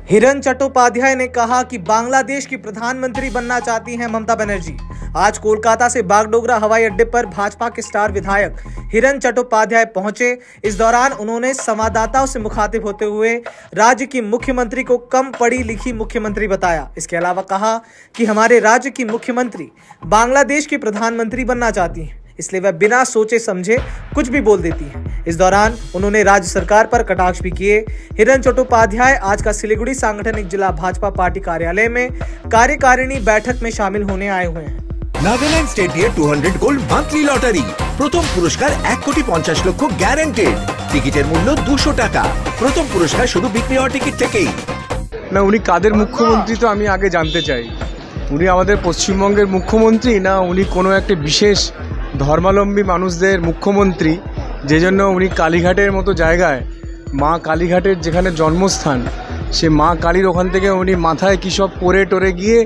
हिरन चट्टोपाध्याय ने कहा कि बांग्लादेश की प्रधानमंत्री बनना चाहती हैं ममता बनर्जी। आज कोलकाता से बागडोगरा हवाई अड्डे पर भाजपा के स्टार विधायक हिरन चट्टोपाध्याय पहुंचे। इस दौरान उन्होंने संवाददाताओं से मुखातिब होते हुए राज्य की मुख्यमंत्री को कम पढ़ी लिखी मुख्यमंत्री बताया। इसके अलावा कहा कि हमारे राज्य की मुख्यमंत्री बांग्लादेश की प्रधानमंत्री बनना चाहती हैं, इसलिए वह बिना सोचे समझे कुछ भी बोल देती हैं। इस दौरान उन्होंने राज्य सरकार पर कटाक्ष भी किए। हिरन चट्टोपाध्याय आज का सिलीगुड़ी सांगठनिक जिला भाजपा पार्टी कार्यालय में कार्यकारिणी बैठक में शामिल होने आए हुए हैं। Nagaland state 200 gold monthly lottery प्रथम पुरस्कार 1,50,00,000 গ্যারান্টেড টিকিটের মূল্য 200 টাকা প্রথম পুরস্কার শুধু বিক্রি হওয়া টিকিট থেকেই না। উনি কাদের মুখ্যমন্ত্রী তো আমি আগে জানতে চাই। উনি আমাদের পশ্চিমবঙ্গের মুখ্যমন্ত্রী না উনি কোনো একটা বিশেষ ধর্মাবলম্বী মানুষদের মুখ্যমন্ত্রী, যে জন্য উনি কালীঘাটের মতো জায়গায় মা কালীঘাটের যেখানে জন্মস্থান সে মা কালীর ওখান থেকে উনি মাথায় কী সব পরে টরে গিয়ে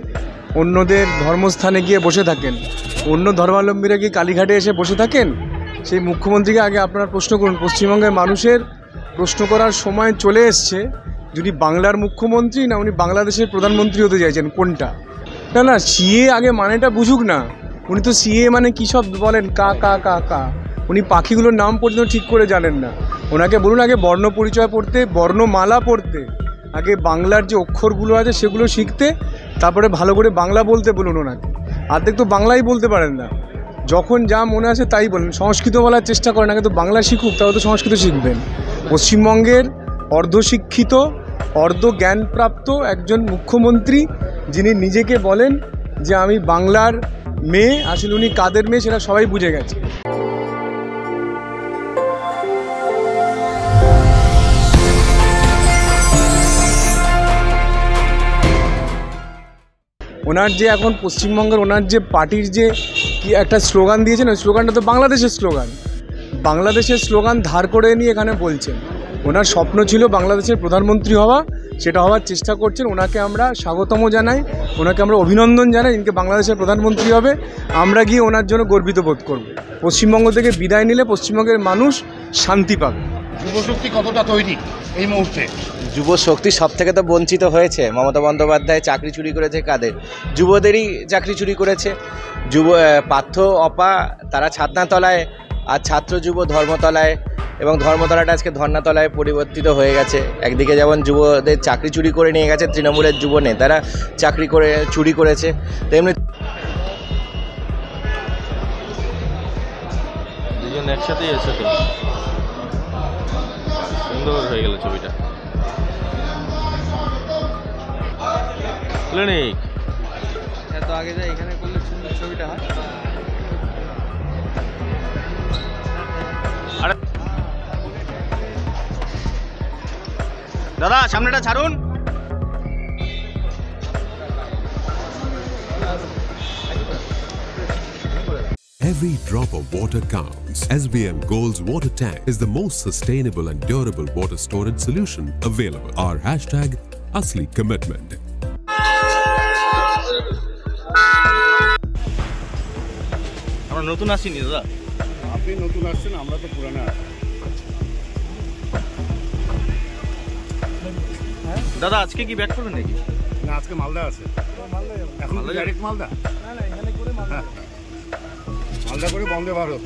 অন্যদের ধর্মস্থানে গিয়ে বসে থাকেন। অন্য ধর্মাবলম্বীরা কি কালীঘাটে এসে বসে থাকেন? সেই মুখ্যমন্ত্রীকে আগে আপনারা প্রশ্ন করুন। পশ্চিমবঙ্গের মানুষের প্রশ্ন করার সময় চলে এসছে যদি বাংলার মুখ্যমন্ত্রী না উনি বাংলাদেশের প্রধানমন্ত্রী হতে চাইছেন, কোনটা? না না, সিএ আগে মানেটা বুঝুক না। উনি তো সিএ মানে কী সব বলেন কা কা কা কা, উনি পাখিগুলোর নাম পর্যন্ত ঠিক করে জানেন না। ওনাকে বলুন আগে বর্ণ পরিচয় পড়তে, বর্ণমালা পড়তে, আগে বাংলার যে অক্ষরগুলো আছে সেগুলো শিখতে, তারপরে ভালো করে বাংলা বলতে বলুন ওনাকে। অর্ধেক তো বাংলাই বলতে পারেন না, যখন যা মনে আছে তাই বলেন। সংস্কৃত বলার চেষ্টা করেন, আগে তো বাংলা শিখুক, তাহলে তো সংস্কৃত শিখবেন। পশ্চিমবঙ্গের অর্ধশিক্ষিত অর্ধ জ্ঞানপ্রাপ্ত একজন মুখ্যমন্ত্রী যিনি নিজেকে বলেন যে আমি বাংলার মেয়ে, আসলে উনি কাদের মেয়ে সেটা সবাই বুঝে গেছে। ওনার যে এখন পশ্চিমবঙ্গের ওনার যে পার্টির যে কি একটা স্লোগান দিয়েছেন, ওই স্লোগানটা তো বাংলাদেশের স্লোগান। বাংলাদেশের স্লোগান ধার করে নিয়ে এখানে বলছেন। ওনার স্বপ্ন ছিল বাংলাদেশের প্রধানমন্ত্রী হওয়া, সেটা হওয়ার চেষ্টা করছেন। ওনাকে আমরা স্বাগতম জানাই, ওনাকে আমরা অভিনন্দন জানাই। ইনকে বাংলাদেশের প্রধানমন্ত্রী হবে, আমরা গিয়ে ওনার জন্য গর্বিত বোধ করব। পশ্চিমবঙ্গ থেকে বিদায় নিলে পশ্চিমবঙ্গের মানুষ শান্তি পাবে। যুবশক্তি কতটা তৈরি এই মুহূর্তে? যুবশক্তি সব থেকে তো বঞ্চিত হয়েছে। মমতা বন্দ্যোপাধ্যায় চাকরি চুরি করেছে কাদের? যুবদেরই চাকরি চুরি করেছে। পার্থ অপা তারা ছাদনাতলায়, আর ছাত্র যুব ধর্মতলায়, এবং ধর্মতলাটা আজকে ধর্নাতলায় পরিবর্তিত হয়ে গেছে। একদিকে যেমন যুবদের চাকরি চুরি করে নিয়ে গেছে, তৃণমূলের যুব নেতারা চাকরি করে চুরি করেছে, তেমনি দুজন একসাথেই এসে তো সুন্দর হয়ে গেল ছবিটা। ক্লিনিক এত আগে যায়, এখানে করলে সুন্দর ছবিটা হয়। দাদা সামনেটা ছাড়ুন। Every drop of water counts. SBM Gold's water tank is the most sustainable and durable water storage solution available. Our hashtag Asli Commitment. আমরা নতুন আসিনি দাদা। আপনি নতুন আসছেন, আমরা তো পুরানো আছি। দাদা আজকে কি ব্যাক করবেন নাকি? না, আজকে মালদা আছে। এখন ডাইরেক্ট মালদা? না না, এখানে করে মালদা করে বন্দে ভারত।